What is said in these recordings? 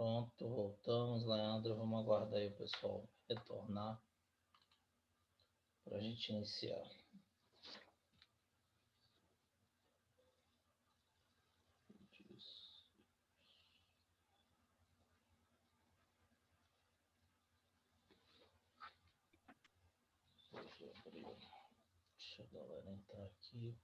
Pronto, voltamos, Leandro. Vamos aguardar aí o pessoal retornar para a gente iniciar. Deixa a galera entrar aqui.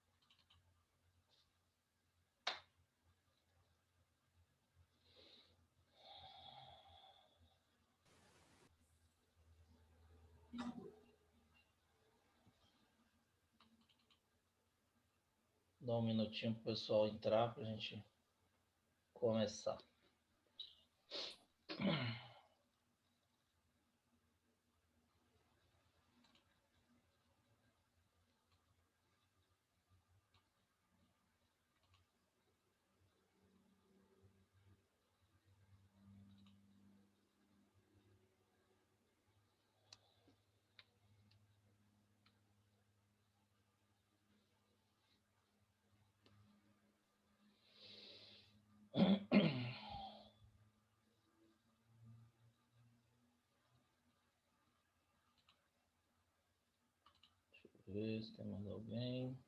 Dá um minutinho para o pessoal entrar para a gente começar. Deixa eu ver se tem mais alguém.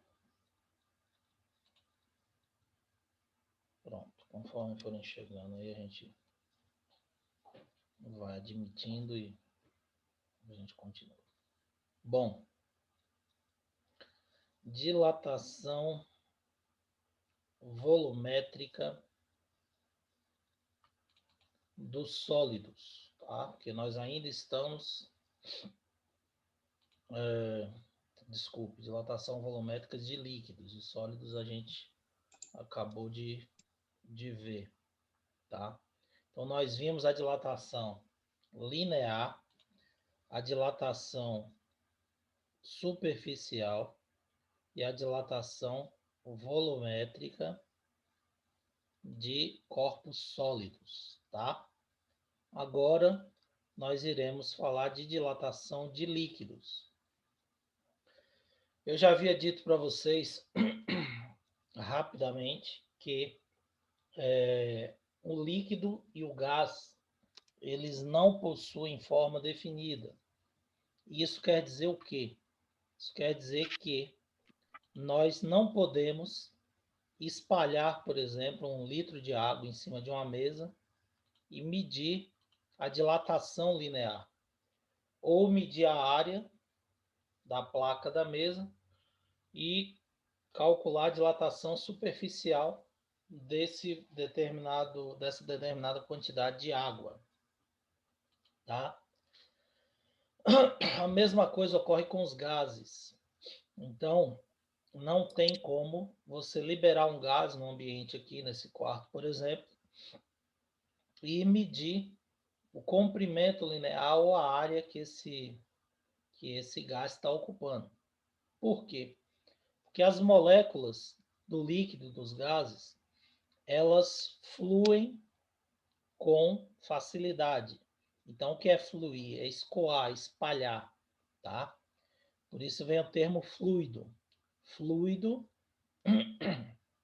Pronto, conforme forem chegando aí, a gente vai admitindo e a gente continua. Bom, dilatação volumétrica dos sólidos, tá? Porque nós ainda estamos, dilatação volumétrica de líquidos, de sólidos a gente acabou de ver, tá? Então nós vimos a dilatação linear, a dilatação superficial e a dilatação volumétrica de corpos sólidos, tá? Agora nós iremos falar de dilatação de líquidos. Eu já havia dito para vocês rapidamente que o líquido e o gás eles não possuem forma definida. Isso quer dizer o quê? Isso quer dizer que nós não podemos espalhar, por exemplo, 1 litro de água em cima de uma mesa e medir a dilatação linear, ou medir a área da placa da mesa e calcular a dilatação superficial dessa determinada quantidade de água, tá? A mesma coisa ocorre com os gases. Então, não tem como você liberar um gás no ambiente aqui, nesse quarto, por exemplo, e medir o comprimento linear ou a área que esse gás está ocupando. Por quê? Porque as moléculas do líquido, dos gases, elas fluem com facilidade. Então, o que é fluir? É escoar, espalhar, tá? Por isso vem o termo fluido. Fluido,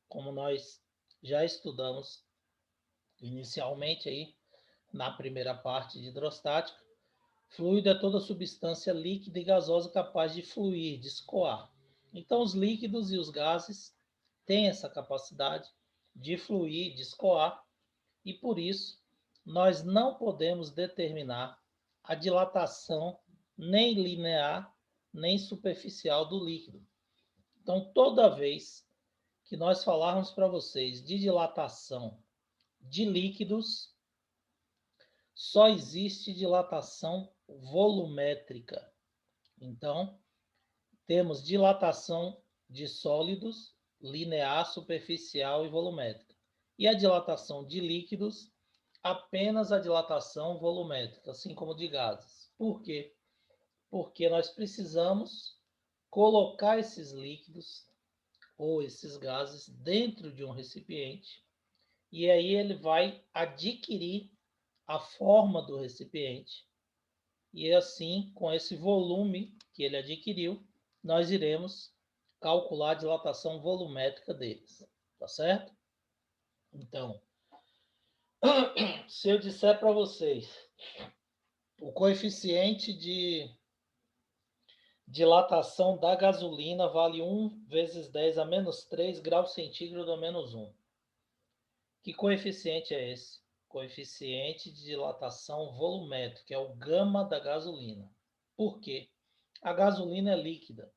como nós já estudamos inicialmente aí na primeira parte de hidrostática, fluido é toda substância líquida e gasosa capaz de fluir, de escoar. Então, os líquidos e os gases têm essa capacidade de fluir, de escoar, e por isso nós não podemos determinar a dilatação nem linear nem superficial do líquido. Então, toda vez que nós falarmos para vocês de dilatação de líquidos, só existe dilatação volumétrica. Então, temos dilatação de sólidos, linear, superficial e volumétrica. E a dilatação de líquidos, apenas a dilatação volumétrica, assim como de gases. Por quê? Porque nós precisamos colocar esses líquidos ou esses gases dentro de um recipiente e aí ele vai adquirir a forma do recipiente e assim, com esse volume que ele adquiriu, nós iremos calcular a dilatação volumétrica deles, tá certo? Então, Se eu disser para vocês, o coeficiente de dilatação da gasolina vale 1 vezes 10 a menos 3 graus centígrados a menos 1. Que coeficiente é esse? Coeficiente de dilatação volumétrico, que é o gama da gasolina. Por quê? A gasolina é líquida.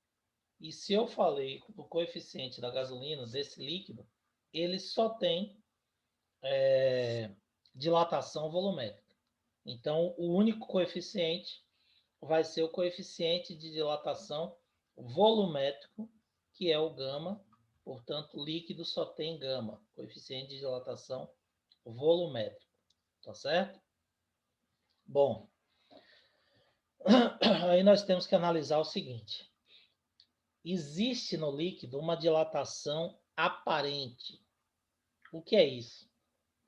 E se eu falei do coeficiente da gasolina, desse líquido, ele só tem dilatação volumétrica. Então, o único coeficiente vai ser o coeficiente de dilatação volumétrico, que é o gama. Portanto, líquido só tem gama, coeficiente de dilatação volumétrico. Tá certo? Bom, aí nós temos que analisar o seguinte. Existe no líquido uma dilatação aparente. O que é isso?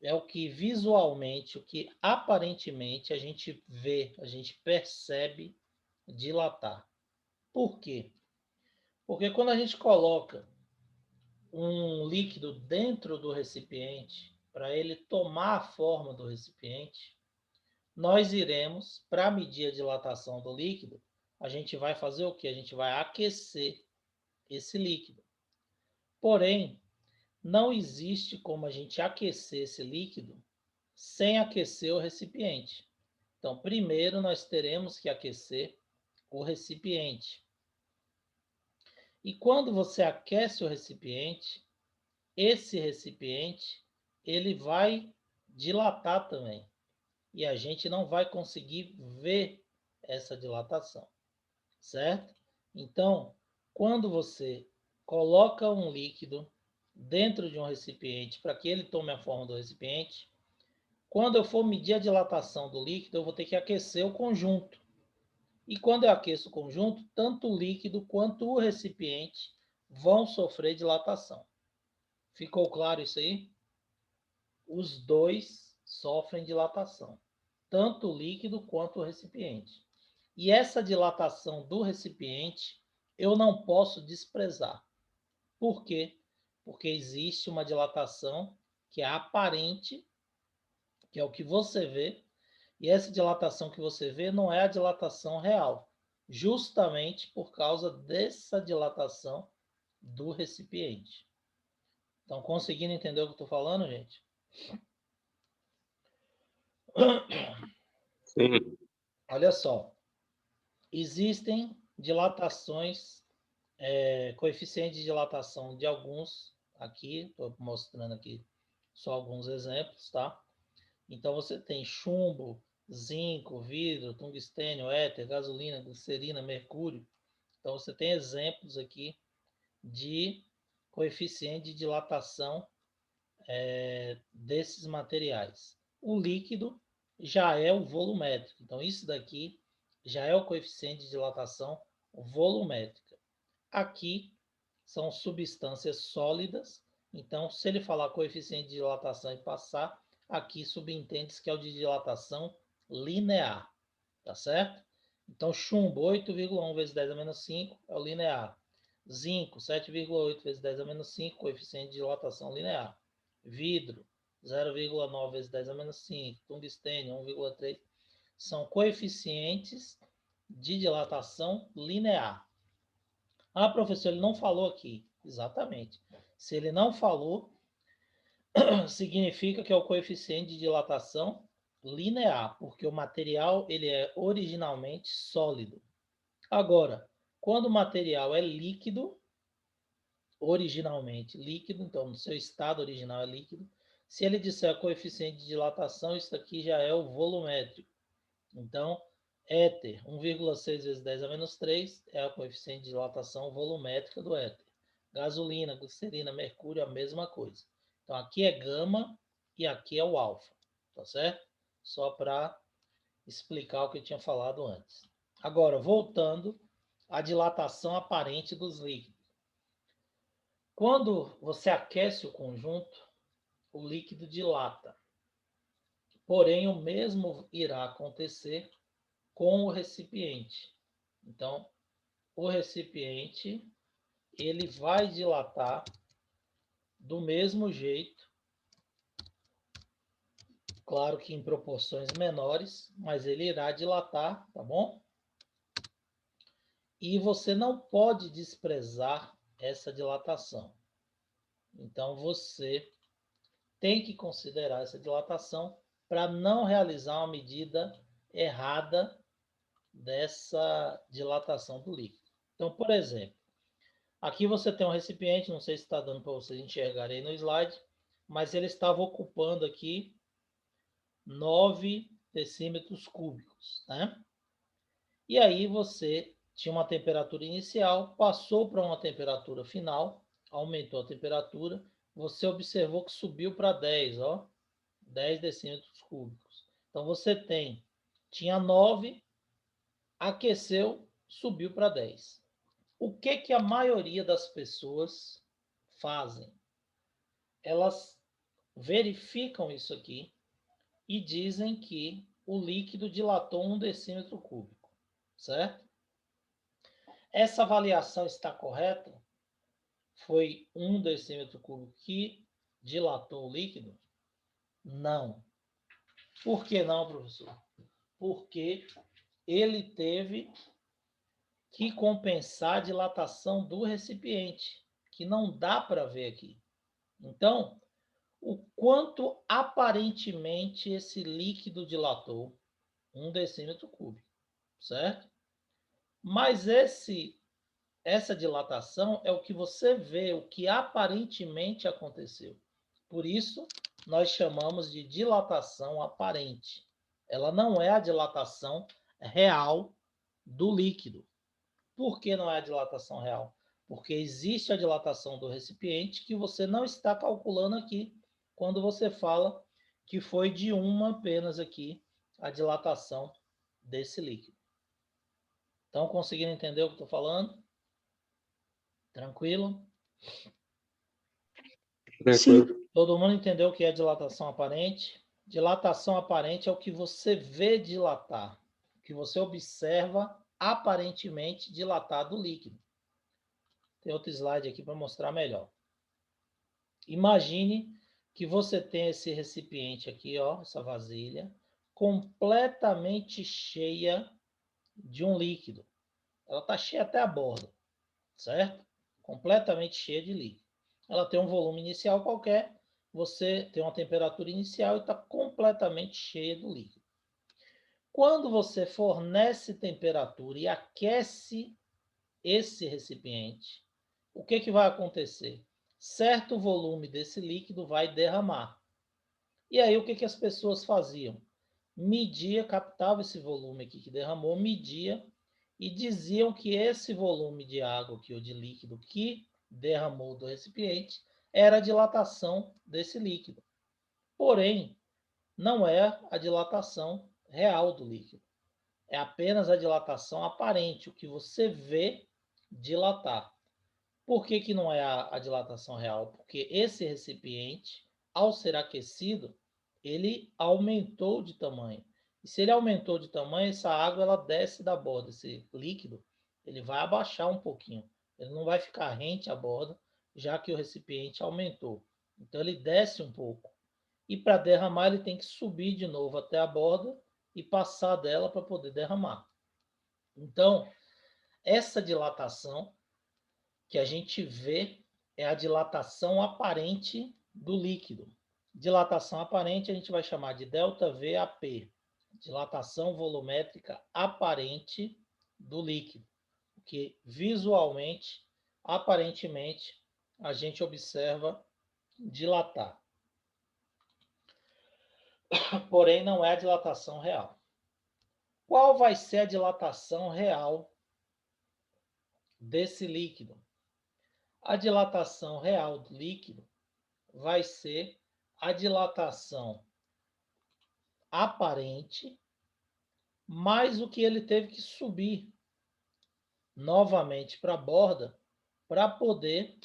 É o que visualmente, o que aparentemente a gente vê, a gente percebe dilatar. Por quê? Porque quando a gente coloca um líquido dentro do recipiente, para ele tomar a forma do recipiente, nós iremos, para medir a dilatação do líquido, a gente vai fazer o quê? A gente vai aquecer esse líquido. Porém, não existe como a gente aquecer esse líquido sem aquecer o recipiente. Então, primeiro nós teremos que aquecer o recipiente. E quando você aquece o recipiente, esse recipiente ele vai dilatar também. E a gente não vai conseguir ver essa dilatação, certo? Então, quando você coloca um líquido dentro de um recipiente para que ele tome a forma do recipiente, quando eu for medir a dilatação do líquido, eu vou ter que aquecer o conjunto. E quando eu aqueço o conjunto, tanto o líquido quanto o recipiente vão sofrer dilatação. Ficou claro isso aí? Os dois sofrem dilatação, tanto o líquido quanto o recipiente. E essa dilatação do recipiente eu não posso desprezar. Por quê? Porque existe uma dilatação que é aparente, que é o que você vê, e essa dilatação que você vê não é a dilatação real, justamente por causa dessa dilatação do recipiente. Estão conseguindo entender o que eu estou falando, gente? Sim. Olha só, existem dilatações, coeficientes de dilatação de alguns, aqui, estou mostrando aqui só alguns exemplos, tá? Então você tem chumbo, zinco, vidro, tungstênio, éter, gasolina, glicerina, mercúrio. Então você tem exemplos aqui de coeficiente de dilatação desses materiais. O líquido já é o volumétrico. Então isso daqui já é o coeficiente de dilatação volumétrica. Aqui são substâncias sólidas. Então, se ele falar coeficiente de dilatação e passar, aqui subentende-se que é o de dilatação linear, tá certo? Então, chumbo, 8,1 vezes 10 a menos 5 é o linear. Zinco, 7,8 vezes 10 a menos 5, coeficiente de dilatação linear. Vidro, 0,9 vezes 10 a menos 5. Tungstênio, 1,3. São coeficientes de dilatação linear. Ah, professor, ele não falou aqui. Exatamente. Se ele não falou, significa que é o coeficiente de dilatação linear, porque o material ele é originalmente sólido. Agora, quando o material é líquido, originalmente líquido, então no seu estado original é líquido, se ele disser coeficiente de dilatação, isso aqui já é o volumétrico. Então, éter, 1,6 vezes 10 a menos 3 é o coeficiente de dilatação volumétrica do éter. Gasolina, glicerina, mercúrio, a mesma coisa. Então, aqui é gama e aqui é o alfa, tá certo? Só para explicar o que eu tinha falado antes. Agora, voltando à dilatação aparente dos líquidos. Quando você aquece o conjunto, o líquido dilata. Porém, o mesmo irá acontecer com o recipiente. Então, o recipiente ele vai dilatar do mesmo jeito Claro que em proporções menores, mas ele irá dilatar, tá bom? E você não pode desprezar essa dilatação. Então, você tem que considerar essa dilatação para não realizar uma medida errada dessa dilatação do líquido. Então, por exemplo, aqui você tem um recipiente, não sei se está dando para vocês enxergarem no slide, mas ele estava ocupando aqui 9 decímetros cúbicos, né? E aí você tinha uma temperatura inicial, passou para uma temperatura final, aumentou a temperatura, você observou que subiu para 10, ó, 10 decímetros cúbicos. Então você tinha 9, aqueceu, subiu para 10. O que a maioria das pessoas fazem? Elas verificam isso aqui e dizem que o líquido dilatou 1 decímetro cúbico, certo? Essa avaliação está correta? Foi 1 decímetro cúbico que dilatou o líquido? Não. Por que não, professor? Porque ele teve que compensar a dilatação do recipiente, que não dá para ver aqui. Então, o quanto aparentemente esse líquido dilatou? 1 decímetro cúbico, certo? Mas essa dilatação é o que você vê, o que aparentemente aconteceu. Por isso, nós chamamos de dilatação aparente. Ela não é a dilatação real do líquido. Por que não é a dilatação real? Porque existe a dilatação do recipiente que você não está calculando aqui quando você fala que foi de uma apenas aqui a dilatação desse líquido. Estão conseguindo entender o que estou falando? Tranquilo? Tranquilo. Todo mundo entendeu o que é dilatação aparente? Dilatação aparente é o que você vê dilatar, o que você observa aparentemente dilatar do líquido. Tem outro slide aqui para mostrar melhor. Imagine que você tem esse recipiente aqui, ó, essa vasilha, completamente cheia de um líquido. Ela está cheia até a borda, certo? Completamente cheia de líquido. Ela tem um volume inicial qualquer, você tem uma temperatura inicial e está completamente cheia do líquido. Quando você fornece temperatura e aquece esse recipiente, o que vai acontecer? Certo volume desse líquido vai derramar. E aí o que as pessoas faziam? Media, captava esse volume aqui que derramou, media e diziam que esse volume de água aqui, ou de líquido que derramou do recipiente era a dilatação desse líquido. Porém, não é a dilatação real do líquido. É apenas a dilatação aparente, o que você vê dilatar. Por que não é a dilatação real? Porque esse recipiente, ao ser aquecido, ele aumentou de tamanho. E se ele aumentou de tamanho, essa água ela desce da borda, esse líquido, ele vai abaixar um pouquinho. Ele não vai ficar rente à borda, já que o recipiente aumentou. Então ele desce um pouco. E para derramar, ele tem que subir de novo até a borda e passar dela para poder derramar. Então, essa dilatação que a gente vê é a dilatação aparente do líquido. Dilatação aparente a gente vai chamar de ΔVAP, dilatação volumétrica aparente do líquido, que visualmente, aparentemente, a gente observa dilatar. Porém, não é a dilatação real. Qual vai ser a dilatação real desse líquido? A dilatação real do líquido vai ser a dilatação aparente, mais o que ele teve que subir novamente para a borda para poder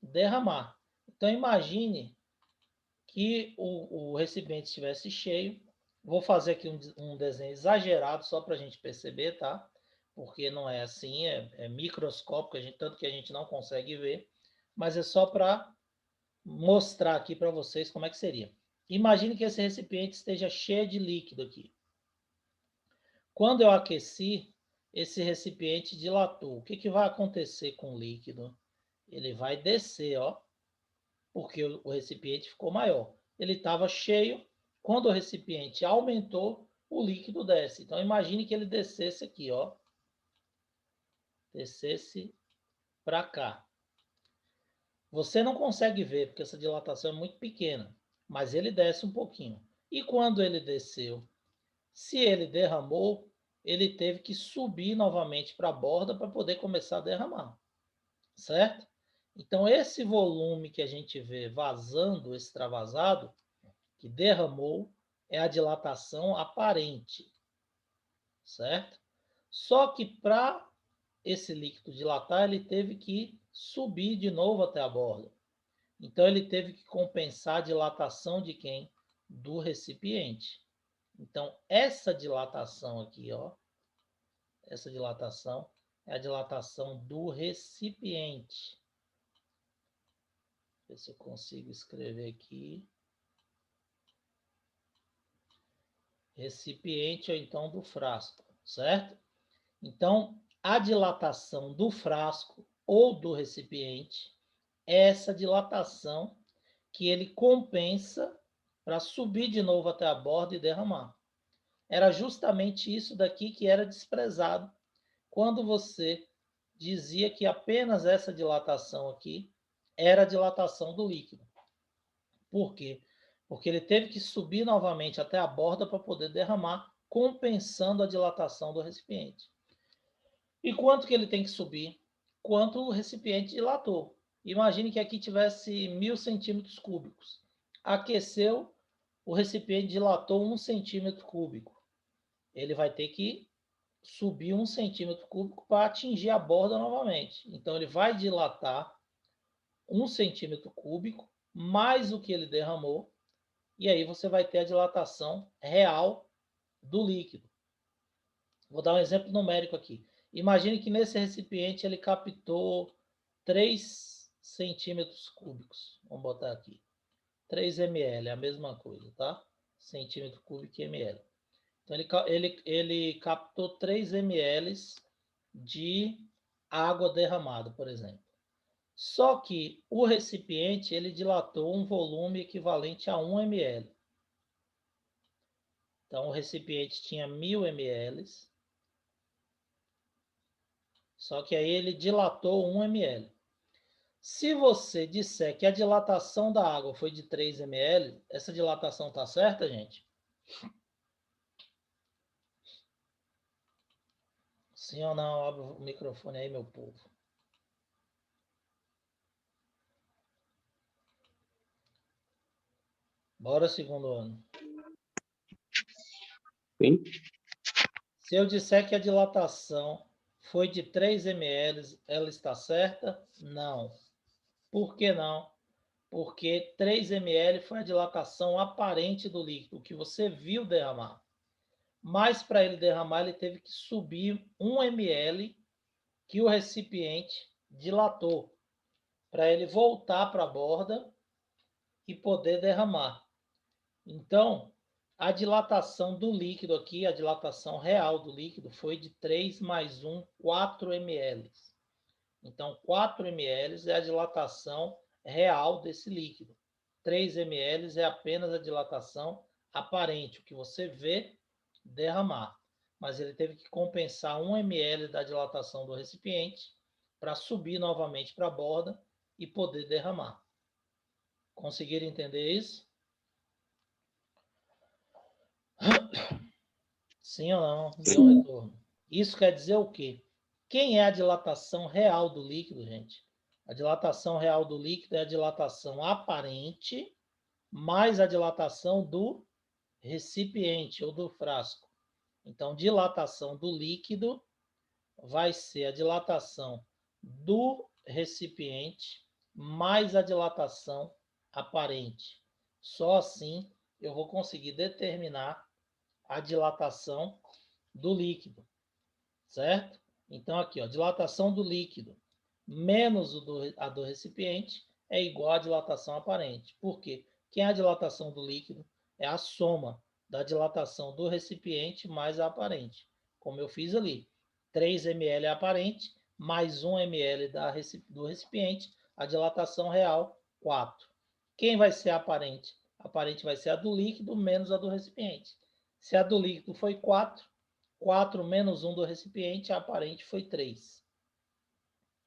derramar. Então imagine que o recipiente estivesse cheio. Vou fazer aqui um desenho exagerado só para a gente perceber, tá? Porque não é assim, é microscópico, tanto que a gente não consegue ver, mas é só para mostrar aqui para vocês como é que seria. Imagine que esse recipiente esteja cheio de líquido aqui. Quando eu aqueci, esse recipiente dilatou. O que vai acontecer com o líquido? Ele vai descer, ó, porque o recipiente ficou maior. Ele estava cheio. Quando o recipiente aumentou, o líquido desce. Então, imagine que ele descesse aqui, ó. Descesse para cá. Você não consegue ver, porque essa dilatação é muito pequena, mas ele desce um pouquinho. E quando ele desceu, se ele derramou, ele teve que subir novamente para a borda para poder começar a derramar, certo? Então, esse volume que a gente vê vazando, extravasado, que derramou, é a dilatação aparente, certo? Só que para esse líquido dilatar, ele teve que subir de novo até a borda. Então, ele teve que compensar a dilatação de quem? Do recipiente. Então, essa dilatação aqui, ó, essa dilatação é a dilatação do recipiente. Ver se eu consigo escrever aqui. Recipiente ou então do frasco, certo? Então, a dilatação do frasco ou do recipiente é essa dilatação que ele compensa para subir de novo até a borda e derramar. Era justamente isso daqui que era desprezado quando você dizia que apenas essa dilatação aqui era a dilatação do líquido. Por quê? Porque ele teve que subir novamente até a borda para poder derramar, compensando a dilatação do recipiente. E quanto que ele tem que subir? Quanto o recipiente dilatou. Imagine que aqui tivesse 1000 centímetros cúbicos. Aqueceu, o recipiente dilatou 1 centímetro cúbico. Ele vai ter que subir 1 centímetro cúbico para atingir a borda novamente. Então, ele vai dilatar 1 centímetro cúbico mais o que ele derramou, e aí você vai ter a dilatação real do líquido. Vou dar um exemplo numérico aqui. Imagine que nesse recipiente ele captou 3 centímetros cúbicos. Vamos botar aqui. 3 ml, é a mesma coisa, tá? Centímetro cúbico e ml. Então ele captou 3 ml de água derramada, por exemplo. Só que o recipiente ele dilatou um volume equivalente a 1 ml. Então, o recipiente tinha 1000 ml, só que aí ele dilatou 1 ml. Se você disser que a dilatação da água foi de 3 ml, essa dilatação está certa, gente? Sim ou não? Abre o microfone aí, meu povo. Bora, segundo ano. Sim. Se eu disser que a dilatação foi de 3 ml, ela está certa? Não. Por que não? Porque 3 ml foi a dilatação aparente do líquido, o que você viu derramar. Mas para ele derramar, ele teve que subir 1 ml que o recipiente dilatou, para ele voltar para a borda e poder derramar. Então, a dilatação do líquido aqui, a dilatação real do líquido, foi de 3 mais 1, 4 ml. Então, 4 ml é a dilatação real desse líquido. 3 ml é apenas a dilatação aparente, o que você vê derramar. Mas ele teve que compensar 1 ml da dilatação do recipiente para subir novamente para a borda e poder derramar. Conseguiram entender isso? Sim ou não? Dê um retorno. Isso quer dizer o quê? Quem é a dilatação real do líquido, gente? A dilatação real do líquido é a dilatação aparente mais a dilatação do recipiente ou do frasco. Então, dilatação do líquido vai ser a dilatação do recipiente mais a dilatação aparente. Só assim eu vou conseguir determinar a dilatação do líquido, certo? Então, aqui, ó, dilatação do líquido menos a do recipiente é igual à dilatação aparente. Por quê? Quem é a dilatação do líquido? é a soma da dilatação do recipiente mais a aparente. Como eu fiz ali, 3 ml aparente, mais 1 ml do recipiente, a dilatação real, 4. Quem vai ser a aparente? A aparente vai ser a do líquido menos a do recipiente. Se a do líquido foi 4, 4 menos 1 do recipiente, a aparente foi 3.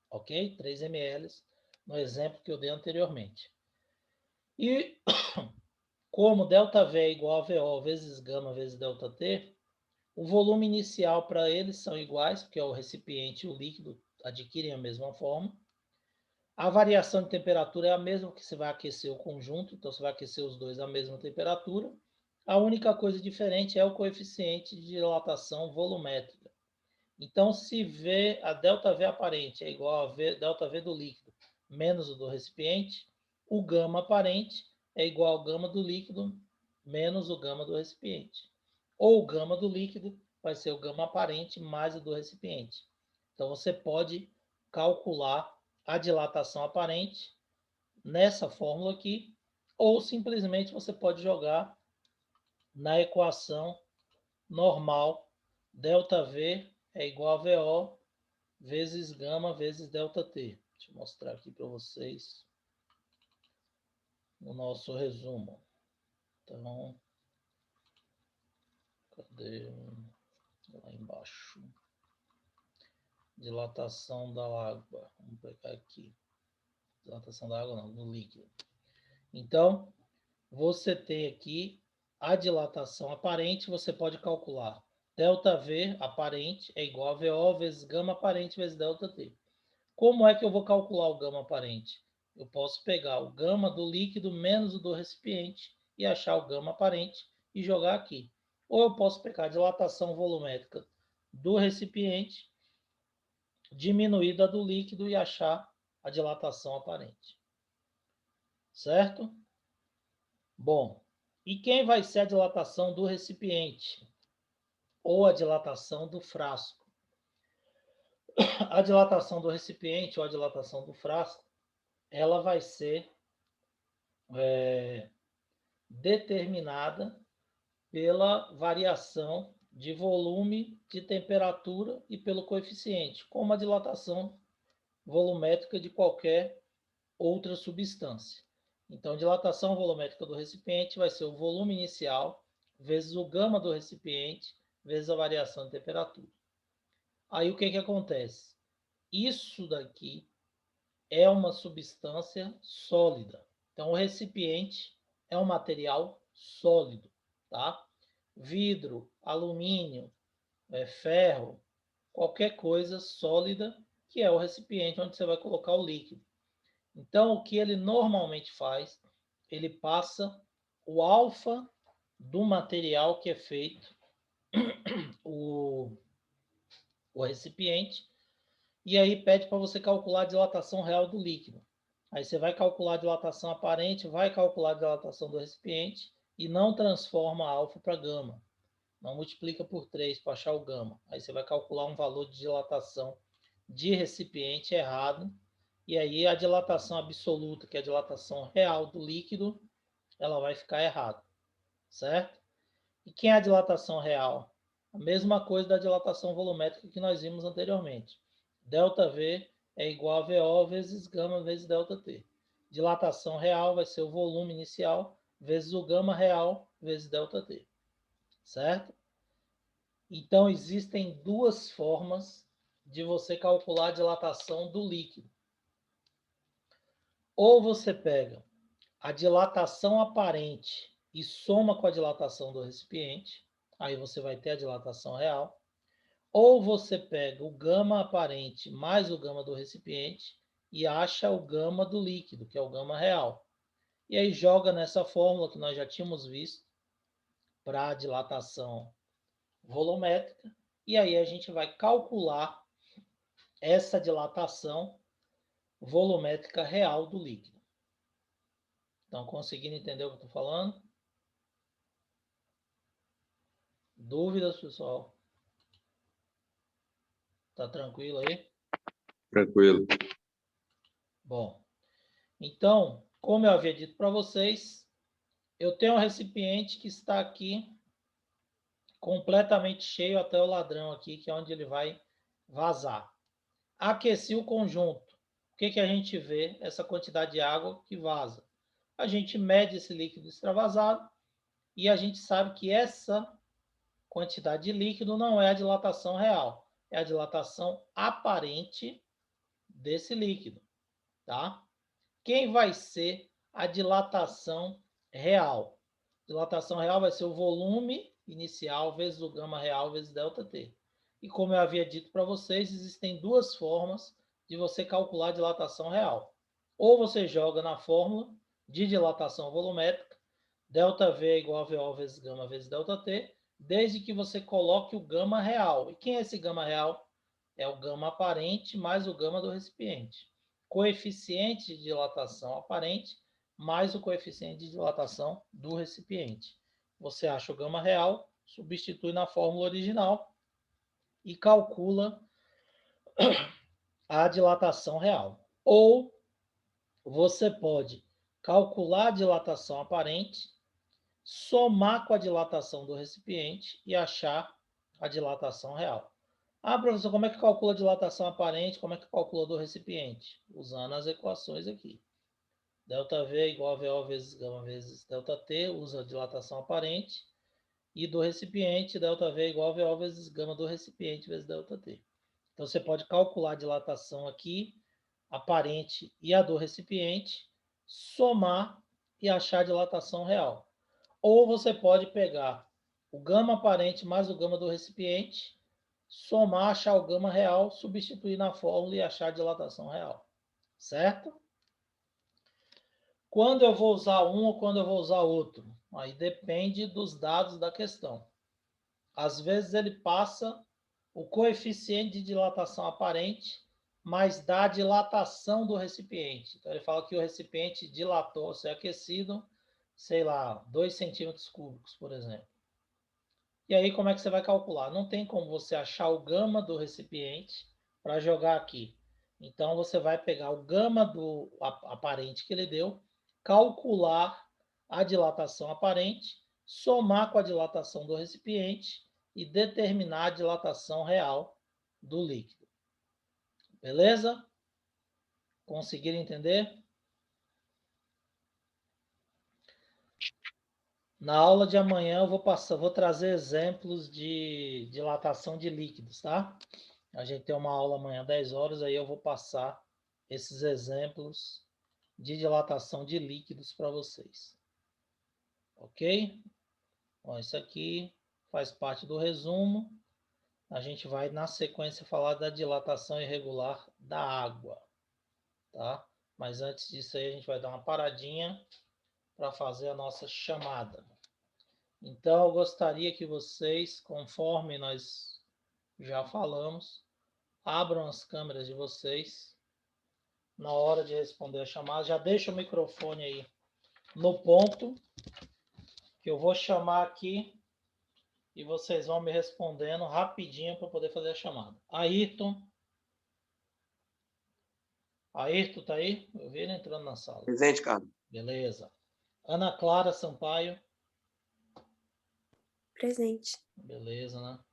Ok? 3 ml, no exemplo que eu dei anteriormente. E como ΔV é igual a VO vezes gama vezes ΔT, o volume inicial para eles são iguais, porque o recipiente e o líquido adquirem a mesma forma. A variação de temperatura é a mesma que você vai aquecer o conjunto, então você vai aquecer os dois à mesma temperatura. A única coisa diferente é o coeficiente de dilatação volumétrica. Então, se V, a ΔV aparente é igual a ΔV do líquido menos o do recipiente, o gama aparente é igual ao gama do líquido menos o gama do recipiente. Ou o gama do líquido vai ser o gama aparente mais o do recipiente. Então, você pode calcular a dilatação aparente nessa fórmula aqui, ou simplesmente você pode jogar na equação normal, ΔV é igual a VO vezes gama vezes ΔT. Deixa eu mostrar aqui para vocês no nosso resumo. Então, cadê? Lá embaixo. Dilatação da água. Vamos pegar aqui. Dilatação da água não, do líquido. Então, você tem aqui a dilatação aparente, você pode calcular ΔV aparente é igual a VO vezes gama aparente vezes ΔT. Como é que eu vou calcular o gama aparente? Eu posso pegar o gama do líquido menos o do recipiente e achar o gama aparente e jogar aqui. Ou eu posso pegar a dilatação volumétrica do recipiente diminuída do líquido e achar a dilatação aparente. Certo? Bom, e quem vai ser a dilatação do recipiente? Ou a dilatação do frasco? A dilatação do recipiente ou a dilatação do frasco, ela vai ser determinada pela variação de volume, de temperatura e pelo coeficiente, como a dilatação volumétrica de qualquer outra substância. Então, a dilatação volumétrica do recipiente vai ser o volume inicial vezes o gama do recipiente vezes a variação de temperatura. Aí o que que acontece? Isso daqui é uma substância sólida. Então, o recipiente é um material sólido, tá? Vidro, alumínio, ferro, qualquer coisa sólida que é o recipiente onde você vai colocar o líquido. Então, o que ele normalmente faz? Ele passa o alfa do material que é feito o recipiente e aí pede para você calcular a dilatação real do líquido. Aí você vai calcular a dilatação aparente, vai calcular a dilatação do recipiente e não transforma alfa para gama. Não multiplica por 3 para achar o gama. Aí você vai calcular um valor de dilatação de recipiente errado. E aí a dilatação absoluta, que é a dilatação real do líquido, ela vai ficar errada. Certo? E quem é a dilatação real? A mesma coisa da dilatação volumétrica que nós vimos anteriormente. ΔV é igual a VO vezes gama vezes ΔT. Dilatação real vai ser o volume inicial vezes o gama real vezes ΔT. Certo? Então, existem duas formas de você calcular a dilatação do líquido. Ou você pega a dilatação aparente e soma com a dilatação do recipiente, aí você vai ter a dilatação real. Ou você pega o gama aparente mais o gama do recipiente e acha o gama do líquido, que é o gama real. E aí joga nessa fórmula que nós já tínhamos visto para a dilatação volumétrica. E aí a gente vai calcular essa dilatação volumétrica real do líquido. Estão conseguindo entender o que eu estou falando? Dúvidas, pessoal? Tá tranquilo aí? Tranquilo. Bom, então, como eu havia dito para vocês, Eu tenho um recipiente que está aqui completamente cheio até o ladrão aqui, que é onde ele vai vazar. Aqueci o conjunto. O que a gente vê? Essa quantidade de água que vaza. A gente mede esse líquido extravasado e a gente sabe que essa quantidade de líquido não é a dilatação real, é a dilatação aparente desse líquido, tá? Quem vai ser a dilatação real? Dilatação real vai ser o volume inicial vezes o gama real vezes ΔT. E como eu havia dito para vocês, existem duas formas de você calcular a dilatação real. Ou você joga na fórmula de dilatação volumétrica, ΔV é igual a VO vezes gama vezes ΔT, desde que você coloque o gama real. E quem é esse gama real? É o gama aparente mais o gama do recipiente. Coeficiente de dilatação aparente mais o coeficiente de dilatação do recipiente. Você acha o gama real, substitui na fórmula original e calcula a dilatação real. Ou você pode calcular a dilatação aparente, somar com a dilatação do recipiente e achar a dilatação real. Ah, professor, como é que calcula a dilatação aparente? Como é que calcula do recipiente? Usando as equações aqui. ΔV é igual a VO vezes gama vezes ΔT, usa a dilatação aparente. E do recipiente, ΔV é igual a VO vezes gama do recipiente vezes ΔT. Então, você pode calcular a dilatação aqui, aparente e a do recipiente, somar e achar a dilatação real. Ou você pode pegar o gama aparente mais o gama do recipiente, somar, achar o gama real, substituir na fórmula e achar a dilatação real. Certo? Quando eu vou usar um ou quando eu vou usar outro? Aí depende dos dados da questão. Às vezes ele passa o coeficiente de dilatação aparente, mas da dilatação do recipiente. Então ele fala que o recipiente dilatou, se é aquecido, sei lá, 2 centímetros cúbicos, por exemplo. E aí, como é que você vai calcular? Não tem como você achar o gama do recipiente para jogar aqui. Então, você vai pegar o gama do aparente que ele deu, calcular a dilatação aparente, somar com a dilatação do recipiente e determinar a dilatação real do líquido. Beleza? Conseguiram entender? Na aula de amanhã eu vou trazer exemplos de dilatação de líquidos, tá? A gente tem uma aula amanhã, 10 horas, aí eu vou passar esses exemplos de dilatação de líquidos para vocês. Ok? Bom, isso aqui faz parte do resumo. A gente vai, na sequência, falar da dilatação irregular da água, tá? Mas antes disso aí, a gente vai dar uma paradinha para fazer a nossa chamada. Então, eu gostaria que vocês, conforme nós já falamos, abram as câmeras de vocês na hora de responder a chamada. Já deixa o microfone aí no ponto, que eu vou chamar aqui e vocês vão me respondendo rapidinho para poder fazer a chamada. Ayrton. Ayrton tá aí? Eu vi ele entrando na sala. Presente, cara. Beleza. Ana Clara Sampaio. Presente. Beleza, né?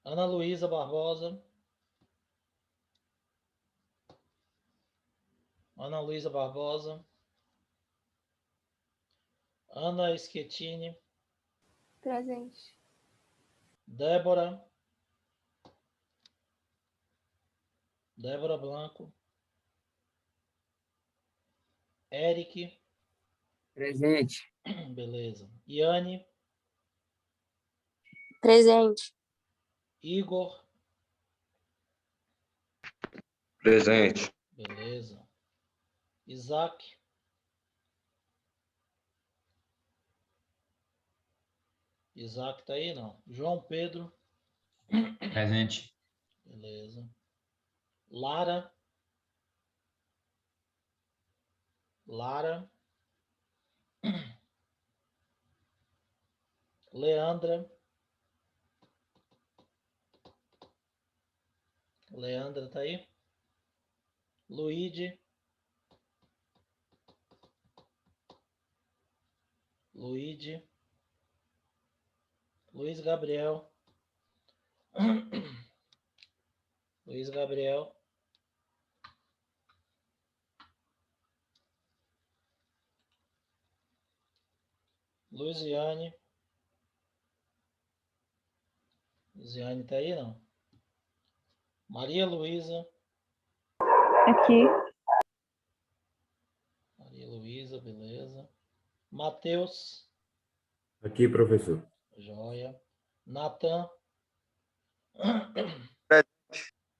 Ana Luísa Barbosa. Ana Luísa Barbosa. Ana Schettini. Presente. Débora. Débora Blanco. Eric. Presente. Beleza. Iane. Presente. Igor. Presente. Beleza. Isaac. Isaac tá aí, não. João Pedro. Presente. Beleza. Lara. Lara. Leandra. Leandra tá aí. Luíde. Luíde. Luiz Gabriel. Luiz Gabriel. Luiziane. Luiziane tá aí, não? Maria Luísa. Aqui. Maria Luísa, beleza. Matheus. Aqui, professor. Joia. Natan.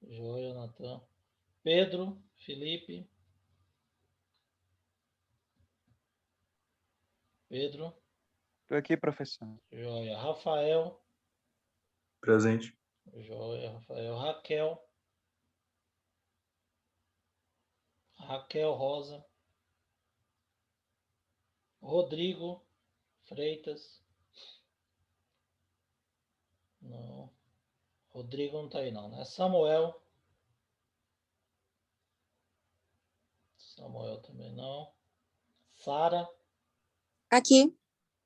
Joia, Natan. Pedro, Felipe. Pedro. Estou aqui, professor. Joia. Rafael. Presente. Joia, Rafael. Raquel. Raquel Rosa. Rodrigo Freitas. Não. Rodrigo não tá aí não, né? Samuel. Samuel também não. Sara. Aqui.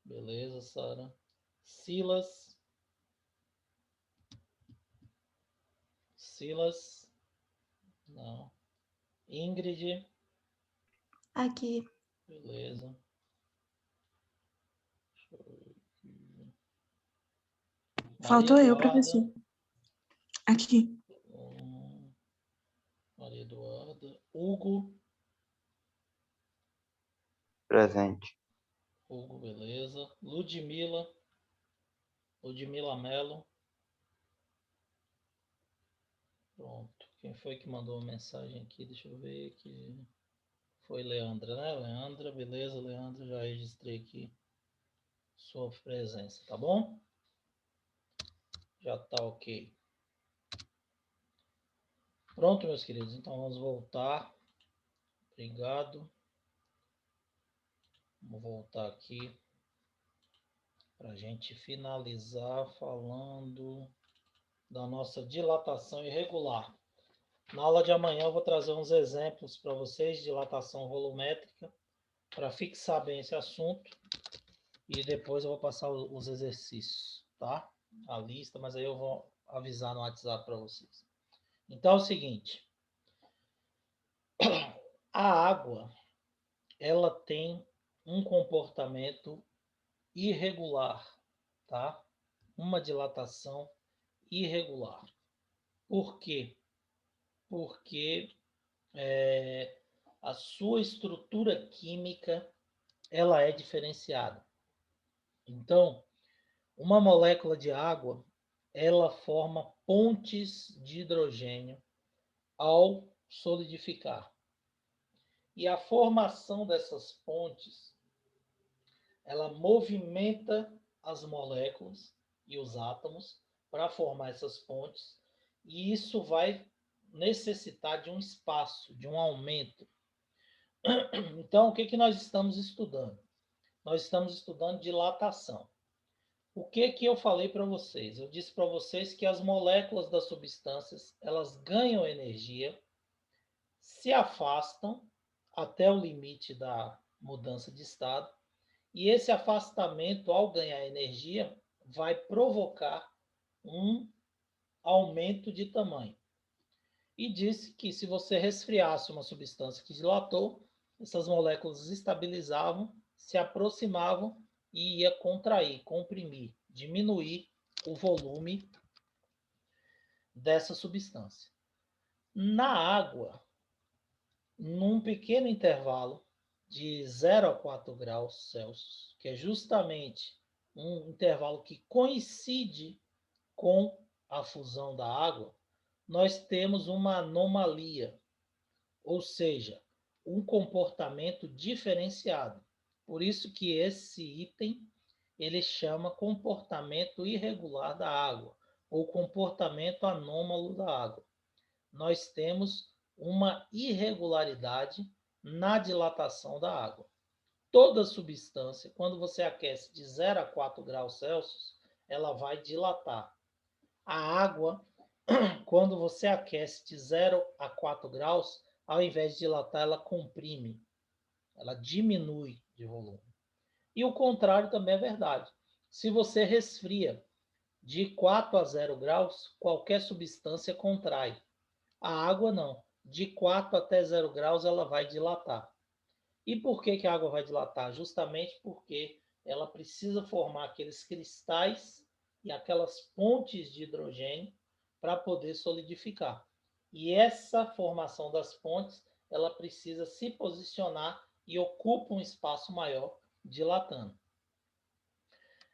Beleza, Sara. Silas. Silas. Não. Ingrid. Aqui. Beleza. Deixa eu ver aqui. Faltou Maria eu, Eduarda. professor. Aqui. Maria Eduarda. Hugo. Presente. Hugo, beleza. Ludmila. Ludmila Mello. Pronto. Quem foi que mandou uma mensagem aqui? Deixa eu ver aqui. Foi Leandra, né? Leandra, beleza, Leandra. Já registrei aqui sua presença, tá bom? Já tá ok. Pronto, meus queridos. Então vamos voltar. Obrigado. Vamos voltar aqui para a gente finalizar falando da nossa dilatação irregular. Na aula de amanhã eu vou trazer uns exemplos para vocês de dilatação volumétrica para fixar bem esse assunto e depois eu vou passar os exercícios, tá? A lista, mas aí eu vou avisar no WhatsApp para vocês. Então é o seguinte, a água ela tem um comportamento irregular, tá? Uma dilatação irregular. Por quê? Porque a sua estrutura química ela é diferenciada. Então, uma molécula de água ela forma pontes de hidrogênio ao solidificar. E a formação dessas pontes ela movimenta as moléculas e os átomos para formar essas pontes, e isso vai necessitar de um espaço, de um aumento. Então, o que nós estamos estudando? Nós estamos estudando dilatação. O que eu falei para vocês? Eu disse para vocês que as moléculas das substâncias, elas ganham energia, se afastam até o limite da mudança de estado, e esse afastamento, ao ganhar energia, vai provocar um aumento de tamanho. E disse que se você resfriasse uma substância que dilatou, essas moléculas estabilizavam, se aproximavam e ia contrair, comprimir, diminuir o volume dessa substância. Na água, num pequeno intervalo de 0 a 4 graus Celsius, que é justamente um intervalo que coincide com a fusão da água, nós temos uma anomalia, ou seja, um comportamento diferenciado. Por isso que esse item ele chama comportamento irregular da água, ou comportamento anômalo da água. Nós temos uma irregularidade na dilatação da água. Toda substância, quando você aquece de 0 a 4 graus Celsius, ela vai dilatar. A água, quando você aquece de 0 a 4 graus, ao invés de dilatar, ela comprime, ela diminui de volume. E o contrário também é verdade. Se você resfria de 4 a 0 graus, qualquer substância contrai. A água não. De 4 até 0 graus ela vai dilatar. E por que a água vai dilatar? Justamente porque ela precisa formar aqueles cristais e aquelas pontes de hidrogênio para poder solidificar. E essa formação das pontes, ela precisa se posicionar e ocupa um espaço maior, dilatando.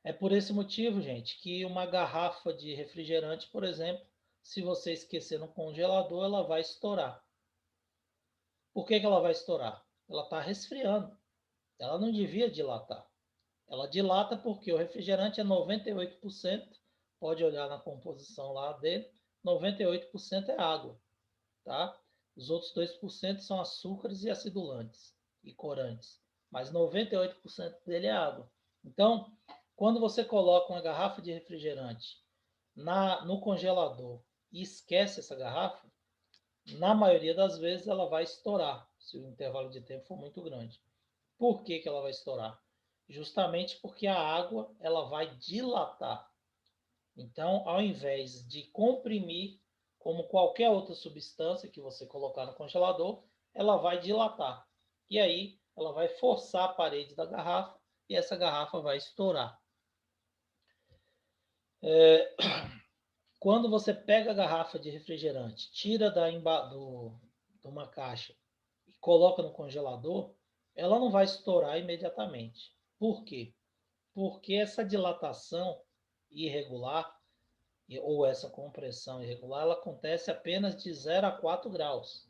É por esse motivo, gente, que uma garrafa de refrigerante, por exemplo, se você esquecer no congelador, ela vai estourar. Por que ela vai estourar? Ela está resfriando. Ela não devia dilatar. Ela dilata porque o refrigerante é 98%, pode olhar na composição lá dele, 98% é água, tá? Os outros 2% são açúcares e acidulantes e corantes, mas 98% dele é água. Então, quando você coloca uma garrafa de refrigerante no congelador e esquece essa garrafa, na maioria das vezes ela vai estourar, se o intervalo de tempo for muito grande. Por que ela vai estourar? Justamente porque a água ela vai dilatar. Então, ao invés de comprimir, como qualquer outra substância que você colocar no congelador, ela vai dilatar. E aí, ela vai forçar a parede da garrafa e essa garrafa vai estourar. Quando você pega a garrafa de refrigerante, tira de uma caixa e coloca no congelador, ela não vai estourar imediatamente. Por quê? Porque essa dilatação irregular, ou essa compressão irregular, ela acontece apenas de 0 a 4 graus.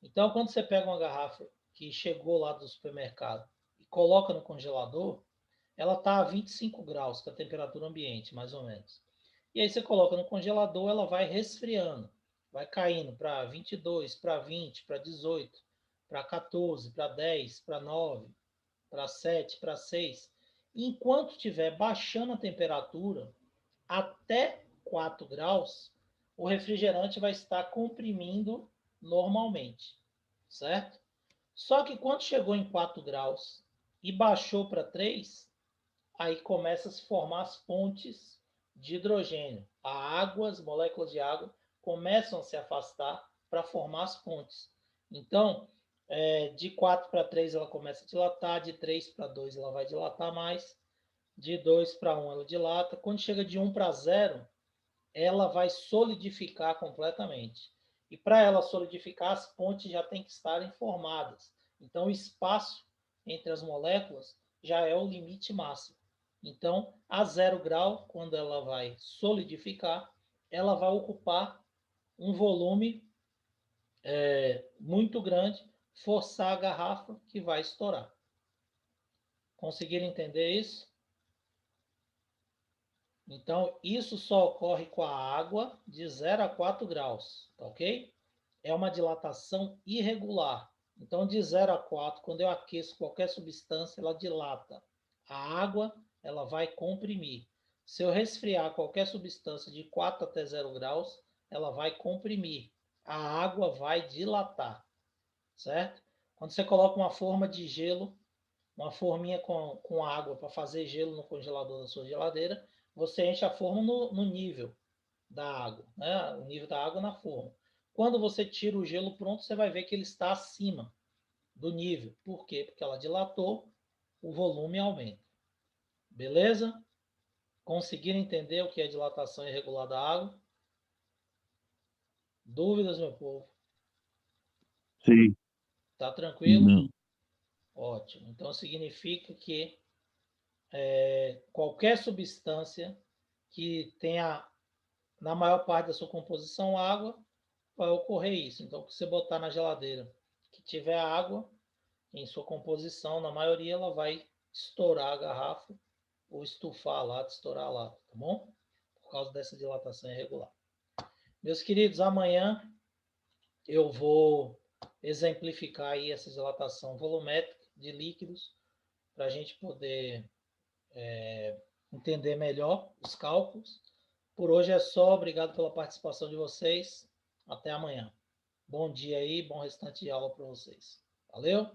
Então, quando você pega uma garrafa que chegou lá do supermercado e coloca no congelador, ela está a 25 graus, que é a temperatura ambiente, mais ou menos. E aí você coloca no congelador, ela vai resfriando, vai caindo para 22, para 20, para 18, para 14, para 10, para 9, para 7, para 6. Enquanto estiver baixando a temperatura até 4 graus, o refrigerante vai estar comprimindo normalmente, certo? Só que quando chegou em 4 graus e baixou para 3, aí começa a se formar as pontes de hidrogênio. A água, as moléculas de água começam a se afastar para formar as pontes. Então, de 4 para 3 ela começa a dilatar, de 3 para 2 ela vai dilatar mais, de 2 para 1 ela dilata. Quando chega de 1 para 0, ela vai solidificar completamente. E para ela solidificar, as pontes já têm que estarem formadas. Então, o espaço entre as moléculas já é o limite máximo. Então, a 0 grau, quando ela vai solidificar, ela vai ocupar um volume muito grande, forçar a garrafa que vai estourar. Conseguiram entender isso? Então, isso só ocorre com a água de 0 a 4 graus, tá ok? É uma dilatação irregular. Então, de 0 a 4, quando eu aqueço qualquer substância, ela dilata. A água, ela vai comprimir. Se eu resfriar qualquer substância de 4 até 0 graus, ela vai comprimir. A água vai dilatar, certo? Quando você coloca uma forma de gelo, uma forminha com água para fazer gelo no congelador da sua geladeira, você enche a forma no nível da água, né? O nível da água na forma. Quando você tira o gelo pronto, você vai ver que ele está acima do nível. Por quê? Porque ela dilatou, o volume aumenta. Beleza? Conseguiram entender o que é dilatação irregular da água? Dúvidas, meu povo? Sim. Tá tranquilo? Não. Ótimo. Então significa que qualquer substância que tenha, na maior parte da sua composição, água, vai ocorrer isso. Então, se você botar na geladeira que tiver água em sua composição, na maioria ela vai estourar a garrafa ou estufar a lata, estourar a lata, tá bom? Por causa dessa dilatação irregular. Meus queridos, amanhã eu vou exemplificar aí essa dilatação volumétrica de líquidos para a gente poder entender melhor os cálculos. Por hoje é só. Obrigado pela participação de vocês. Até amanhã. Bom dia aí, bom restante de aula para vocês. Valeu?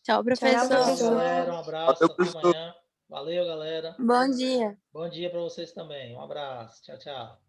Tchau, professor. professor. Galera, um abraço, Valeu, até professor. amanhã. Valeu, galera. Bom dia. Bom dia para vocês também. Um abraço. Tchau, tchau.